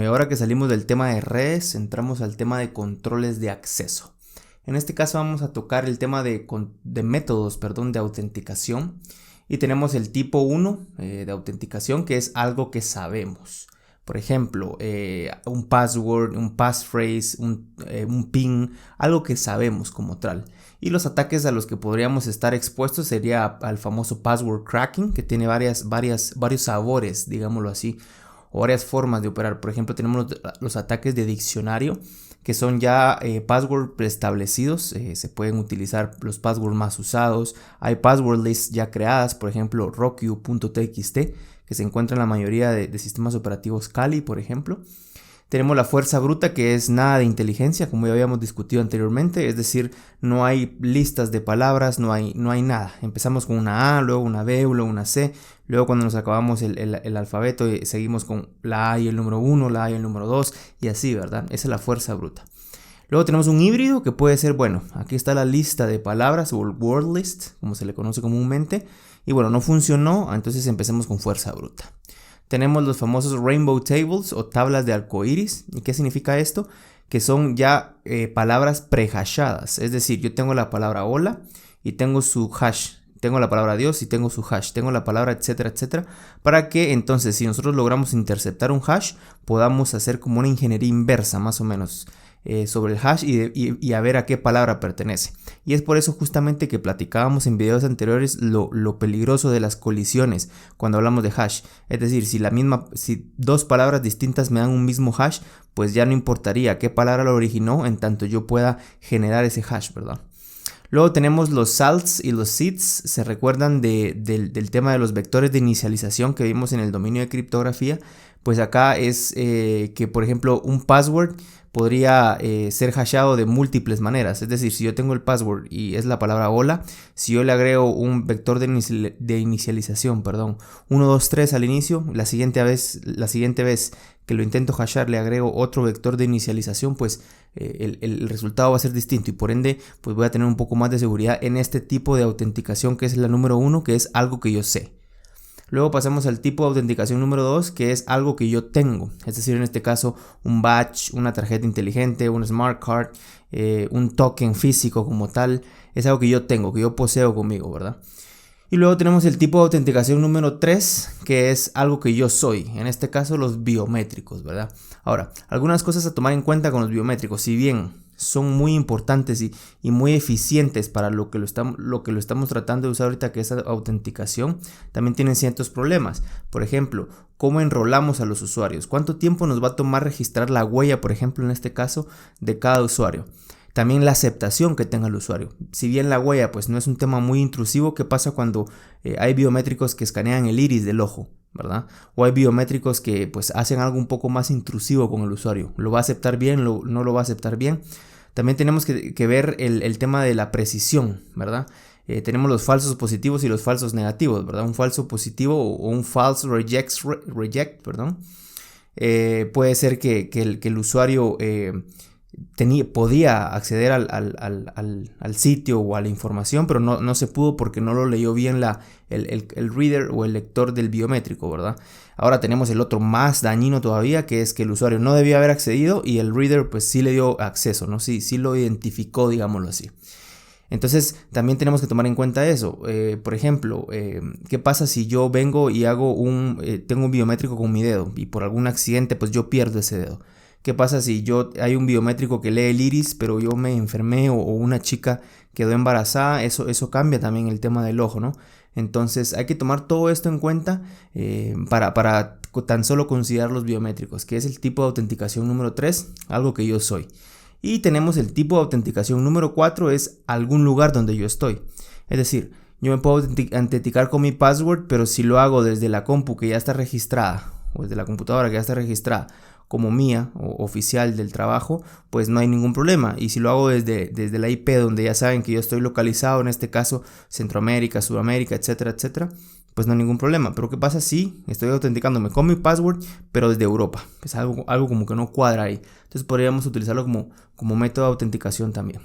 y ahora que salimos del tema de redes, entramos al tema de controles de acceso. En este caso vamos a tocar el tema de métodos, de autenticación. Y tenemos el tipo 1 de autenticación, que es algo que sabemos. Por ejemplo, un password, un passphrase, un PIN, algo que sabemos como tal. Y los ataques a los que podríamos estar expuestos sería al famoso password cracking, que tiene varios sabores, digámoslo así, o varias formas de operar. Por ejemplo, tenemos los ataques de diccionario, que son ya password preestablecidos. Se pueden utilizar los passwords más usados. Hay password lists ya creadas, por ejemplo Roku.txt, que se encuentra en la mayoría de sistemas operativos Kali, por ejemplo. Tenemos la fuerza bruta, que es nada de inteligencia, como ya habíamos discutido anteriormente, es decir, no hay listas de palabras, no hay nada. Empezamos con una A, luego una B, luego una C, luego cuando nos acabamos el alfabeto seguimos con la A y el número 1, la A y el número 2 y así, ¿verdad? Esa es la fuerza bruta. Luego tenemos un híbrido que puede ser, bueno, aquí está la lista de palabras o el word list, como se le conoce comúnmente, y bueno, no funcionó, entonces empecemos con fuerza bruta. Tenemos los famosos rainbow tables o tablas de arcoíris. ¿Y qué significa esto? Que son ya palabras prehashadas. Es decir, yo tengo la palabra hola y tengo su hash. Tengo la palabra Dios y tengo su hash. Tengo la palabra etcétera, etcétera. Para que entonces, si nosotros logramos interceptar un hash, podamos hacer como una ingeniería inversa, más o menos, sobre el hash y a ver a qué palabra pertenece. Y es por eso justamente que platicábamos en videos anteriores lo peligroso de las colisiones cuando hablamos de hash. Es decir, si dos palabras distintas me dan un mismo hash, pues ya no importaría qué palabra lo originó en tanto yo pueda generar ese hash, ¿verdad? Luego tenemos los salts y los seeds. Se recuerdan del tema de los vectores de inicialización que vimos en el dominio de criptografía. Pues acá es que, por ejemplo, un password podría ser hashado de múltiples maneras. Es decir, si yo tengo el password y es la palabra hola, si yo le agrego un vector de inicialización, 1, 2, 3 al inicio, la siguiente vez que lo intento hashar le agrego otro vector de inicialización, pues el resultado va a ser distinto y por ende pues voy a tener un poco más de seguridad en este tipo de autenticación, que es la número 1, que es algo que yo sé. Luego pasamos al tipo de autenticación número 2, que es algo que yo tengo. Es decir, en este caso, un badge, una tarjeta inteligente, un smart card, un token físico como tal. Es algo que yo tengo, que yo poseo conmigo, ¿verdad? Y luego tenemos el tipo de autenticación número 3, que es algo que yo soy. En este caso, los biométricos, ¿verdad? Ahora, algunas cosas a tomar en cuenta con los biométricos. Si bien son muy importantes y muy eficientes para lo que lo estamos tratando de usar ahorita, que es autenticación, también tienen ciertos problemas. Por ejemplo, ¿cómo enrolamos a los usuarios? ¿Cuánto tiempo nos va a tomar registrar la huella, por ejemplo, en este caso, de cada usuario? También la aceptación que tenga el usuario. Si bien la huella pues no es un tema muy intrusivo, ¿qué pasa cuando hay biométricos que escanean el iris del ojo, ¿verdad? O hay biométricos que pues hacen algo un poco más intrusivo con el usuario. ¿Lo va a aceptar bien? ¿No lo va a aceptar bien? También tenemos que ver el tema de la precisión, ¿verdad? Tenemos los falsos positivos y los falsos negativos, ¿verdad? Un falso positivo o un false reject, puede ser que el usuario podía acceder al sitio o a la información, pero no se pudo porque no lo leyó bien el reader o el lector del biométrico, ¿verdad? Ahora tenemos el otro más dañino todavía, que es que el usuario no debía haber accedido y el reader pues sí le dio acceso, ¿no? Sí lo identificó, digámoslo así. Entonces también tenemos que tomar en cuenta eso. Por ejemplo, ¿qué pasa si yo vengo y tengo un biométrico con mi dedo y por algún accidente pues yo pierdo ese dedo? ¿Qué pasa si hay un biométrico que lee el iris, pero yo me enfermé o una chica quedó embarazada? Eso cambia también el tema del ojo, ¿no? Entonces hay que tomar todo esto en cuenta para tan solo considerar los biométricos, que es el tipo de autenticación número 3, algo que yo soy. Y tenemos el tipo de autenticación número 4, es algún lugar donde yo estoy. Es decir, yo me puedo autenticar con mi password, pero si lo hago desde la compu que ya está registrada o desde la computadora que ya está registrada como mía o oficial del trabajo, pues no hay ningún problema. Y si lo hago desde la IP donde ya saben que yo estoy localizado, en este caso Centroamérica, Sudamérica, etcétera, etcétera, pues no hay ningún problema. Pero ¿qué pasa si estoy autenticándome con mi password, pero desde Europa? Pues algo como que no cuadra ahí. Entonces podríamos utilizarlo como método de autenticación también.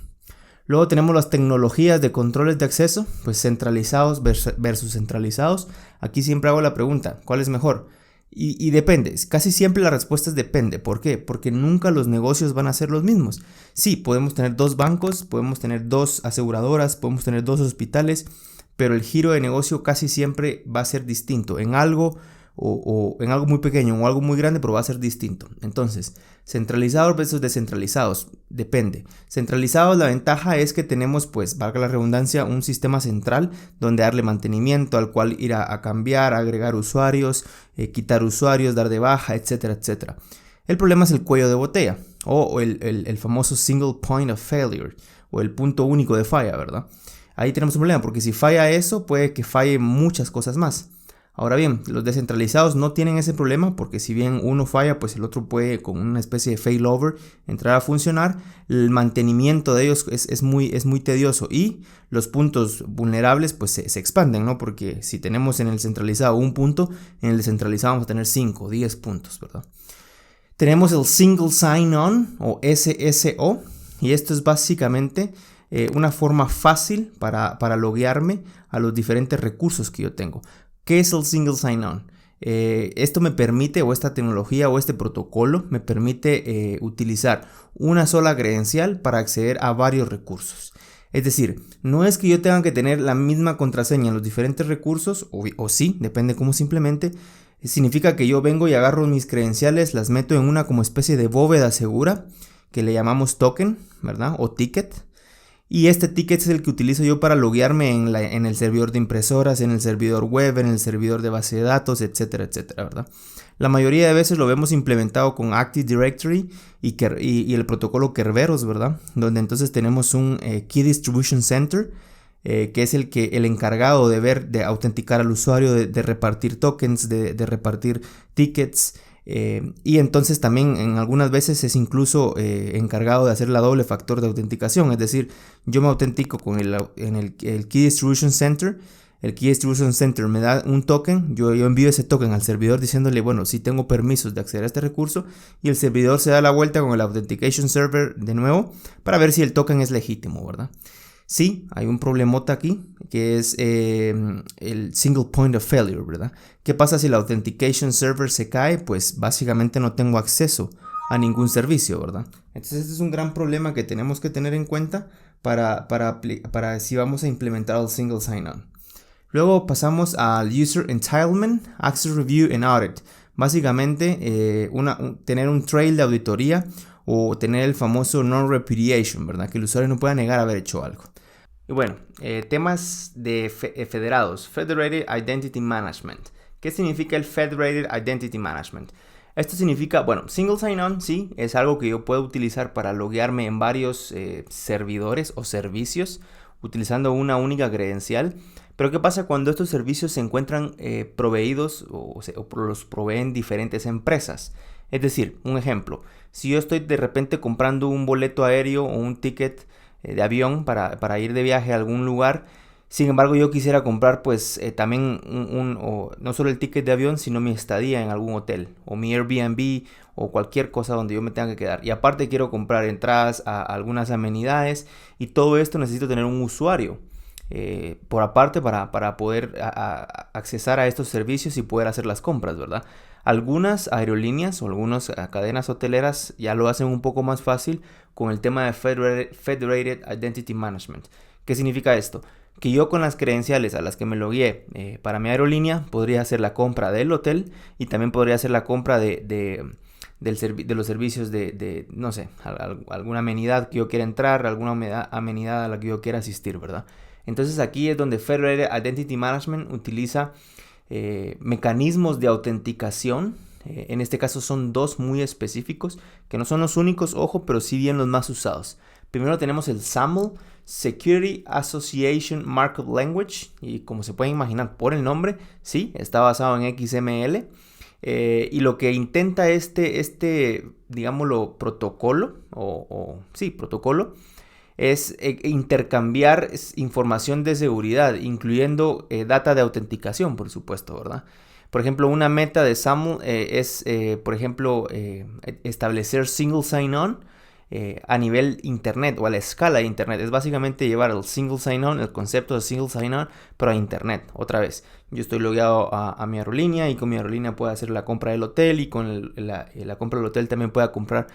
Luego tenemos las tecnologías de controles de acceso, pues centralizados versus centralizados. Aquí siempre hago la pregunta, ¿cuál es mejor? Y depende, casi siempre la respuesta es depende. ¿Por qué? Porque nunca los negocios van a ser los mismos. Sí, podemos tener 2 bancos, podemos tener 2 aseguradoras, podemos tener 2 hospitales, pero el giro de negocio casi siempre va a ser distinto en algo o en algo muy pequeño o algo muy grande, pero va a ser distinto. Entonces, centralizados versus descentralizados, depende. Centralizados, la ventaja es que tenemos, pues, valga la redundancia, un sistema central donde darle mantenimiento, al cual ir a cambiar, agregar usuarios, quitar usuarios, dar de baja, etcétera, etcétera. El problema es el cuello de botella o el famoso single point of failure o el punto único de falla, ¿verdad? Ahí tenemos un problema porque si falla eso, puede que falle muchas cosas más. Ahora bien, los descentralizados no tienen ese problema porque si bien uno falla, pues el otro puede con una especie de failover entrar a funcionar. El mantenimiento de ellos es muy tedioso y los puntos vulnerables pues se expanden, ¿no? Porque si tenemos en el centralizado un punto, en el descentralizado vamos a tener 5 o 10 puntos, ¿verdad? Tenemos el Single Sign-On o SSO y esto es básicamente una forma fácil para loguearme a los diferentes recursos que yo tengo. ¿Qué es el Single Sign-On? Esto me permite, o esta tecnología o este protocolo me permite utilizar una sola credencial para acceder a varios recursos. Es decir, no es que yo tenga que tener la misma contraseña en los diferentes recursos, o sí, depende cómo simplemente. Significa que yo vengo y agarro mis credenciales, las meto en una como especie de bóveda segura, que le llamamos token, ¿verdad? O ticket. Y este ticket es el que utilizo yo para loguearme en el servidor de impresoras, en el servidor web, en el servidor de base de datos, etcétera, etcétera, ¿verdad? La mayoría de veces lo vemos implementado con Active Directory y el protocolo Kerberos, ¿verdad? Donde entonces tenemos un Key Distribution Center, que es el encargado de autenticar al usuario, de repartir tokens, de repartir tickets. Y entonces también en algunas veces es incluso encargado de hacer la doble factor de autenticación, es decir, yo me autentico en el Key Distribution Center. El Key Distribution Center me da un token, yo envío ese token al servidor diciéndole, bueno, si tengo permisos de acceder a este recurso, y el servidor se da la vuelta con el Authentication Server de nuevo para ver si el token es legítimo, ¿verdad? Sí, hay un problemota aquí, que es el single point of failure, ¿verdad? ¿Qué pasa si el Authentication Server se cae? Pues básicamente no tengo acceso a ningún servicio, ¿verdad? Entonces este es un gran problema que tenemos que tener en cuenta para si vamos a implementar el single sign-on. Luego pasamos al User Entitlement, Access Review and Audit. Básicamente tener un trail de auditoría o tener el famoso non-repudiation, ¿verdad? Que el usuario no pueda negar haber hecho algo. Y bueno, temas de federados, Federated Identity Management. ¿Qué significa el Federated Identity Management? Esto significa, bueno, Single Sign-On, sí, es algo que yo puedo utilizar para loguearme en varios servidores o servicios utilizando una única credencial. Pero ¿qué pasa cuando estos servicios se encuentran proveídos o los proveen diferentes empresas? Es decir, un ejemplo, si yo estoy de repente comprando un boleto aéreo o un ticket de avión para ir de viaje a algún lugar, sin embargo yo quisiera comprar pues también no solo el ticket de avión, sino mi estadía en algún hotel o mi Airbnb o cualquier cosa donde yo me tenga que quedar. Y aparte quiero comprar entradas a algunas amenidades y todo esto necesito tener un usuario por aparte para poder accesar a estos servicios y poder hacer las compras, ¿verdad? Algunas aerolíneas o algunas cadenas hoteleras ya lo hacen un poco más fácil con el tema de Federated Identity Management. ¿Qué significa esto? Que yo con las credenciales a las que me logueé para mi aerolínea podría hacer la compra del hotel y también podría hacer la compra de los servicios no sé, alguna amenidad que yo quiera entrar, alguna amenidad a la que yo quiera asistir, ¿verdad? Entonces aquí es donde Federated Identity Management utiliza mecanismos de autenticación. En este caso son 2 muy específicos, que no son los únicos, ojo, pero sí bien los más usados. Primero tenemos el SAML, Security Association Markup Language, y como se pueden imaginar por el nombre, sí, está basado en XML. Y lo que intenta digámoslo, protocolo, protocolo, es intercambiar información de seguridad, incluyendo data de autenticación, por supuesto, ¿verdad? Por ejemplo, una meta de SAML es, por ejemplo, establecer single sign-on a nivel internet o a la escala de internet. Es básicamente llevar el single sign-on, el concepto de single sign-on, pero a internet. Otra vez, yo estoy logueado a mi aerolínea y con mi aerolínea puedo hacer la compra del hotel y con la compra del hotel también puedo comprar,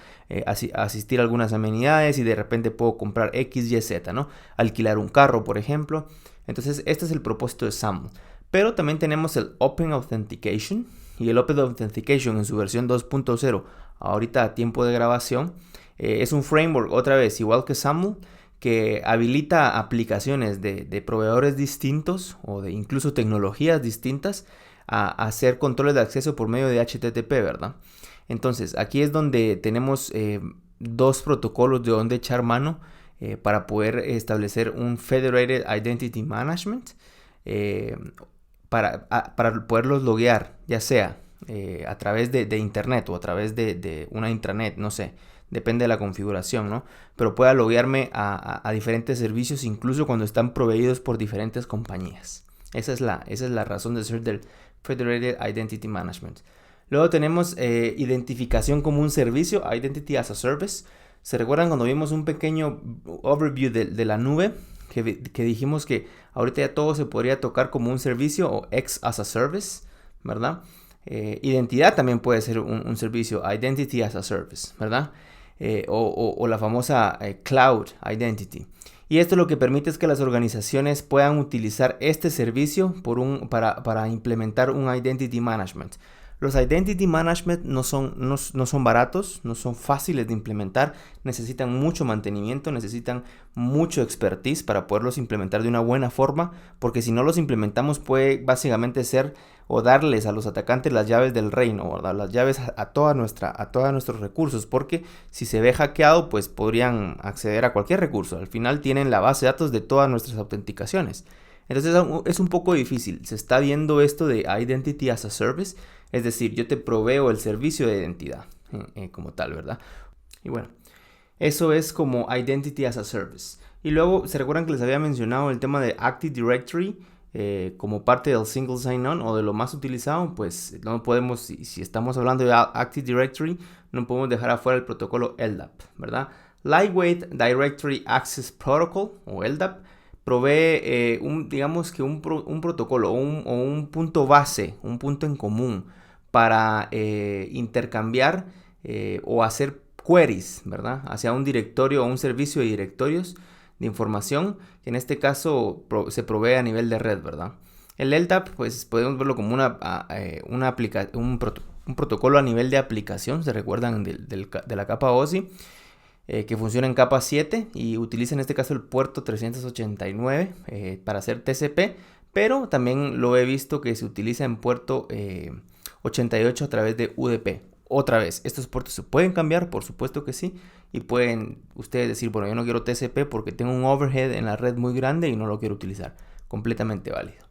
asistir a algunas amenidades y de repente puedo comprar X, Y, Z, ¿no? Alquilar un carro, por ejemplo. Entonces, este es el propósito de SAML. Pero también tenemos el Open Authentication, y el Open Authentication en su versión 2.0, ahorita a tiempo de grabación, es un framework, otra vez, igual que SAML, que habilita aplicaciones de proveedores distintos o de incluso tecnologías distintas a hacer controles de acceso por medio de HTTP, ¿verdad? Entonces, aquí es donde tenemos dos protocolos de donde echar mano para poder establecer un Federated Identity Management, para poderlos loguear, ya sea a través de internet o a través de una intranet, no sé, depende de la configuración, ¿no? Pero pueda loguearme a diferentes servicios, incluso cuando están proveídos por diferentes compañías. Esa es la razón de ser del Federated Identity Management. Luego tenemos identificación como un servicio, Identity as a Service. ¿Se recuerdan cuando vimos un pequeño overview de la nube? Que dijimos que ahorita ya todo se podría tocar como un servicio o X as a Service, ¿verdad? Identidad también puede ser un servicio, Identity as a Service, ¿verdad? O la famosa Cloud Identity. Y esto lo que permite es que las organizaciones puedan utilizar este servicio para implementar un Identity Management. Los Identity Management no son baratos, no son fáciles de implementar, necesitan mucho mantenimiento, necesitan mucho expertise para poderlos implementar de una buena forma, porque si no los implementamos puede básicamente ser o darles a los atacantes las llaves del reino, ¿verdad? Las llaves a todos nuestros recursos, porque si se ve hackeado pues podrían acceder a cualquier recurso. Al final tienen la base de datos de todas nuestras autenticaciones. Entonces es un poco difícil. Se está viendo esto de Identity as a Service, es decir, yo te proveo el servicio de identidad como tal, ¿verdad? Y bueno, eso es como Identity as a Service. Y luego, ¿se recuerdan que les había mencionado el tema de Active Directory como parte del Single Sign-On o de lo más utilizado? Pues no podemos, si estamos hablando de Active Directory, no podemos dejar afuera el protocolo LDAP, ¿verdad? Lightweight Directory Access Protocol o LDAP provee digamos que un protocolo o un punto base, un punto en común para intercambiar o hacer queries, ¿verdad? Hacia un directorio o un servicio de directorios de información, que en este caso se provee a nivel de red, ¿verdad? El LDAP, pues podemos verlo como un protocolo a nivel de aplicación, ¿se recuerdan de la capa OSI? Que funciona en capa 7 y utiliza en este caso el puerto 389 para hacer TCP, pero también lo he visto que se utiliza en puerto 88 a través de UDP. Otra vez, estos puertos se pueden cambiar, por supuesto que sí, y pueden ustedes decir, bueno, yo no quiero TCP porque tengo un overhead en la red muy grande y no lo quiero utilizar. Completamente válido.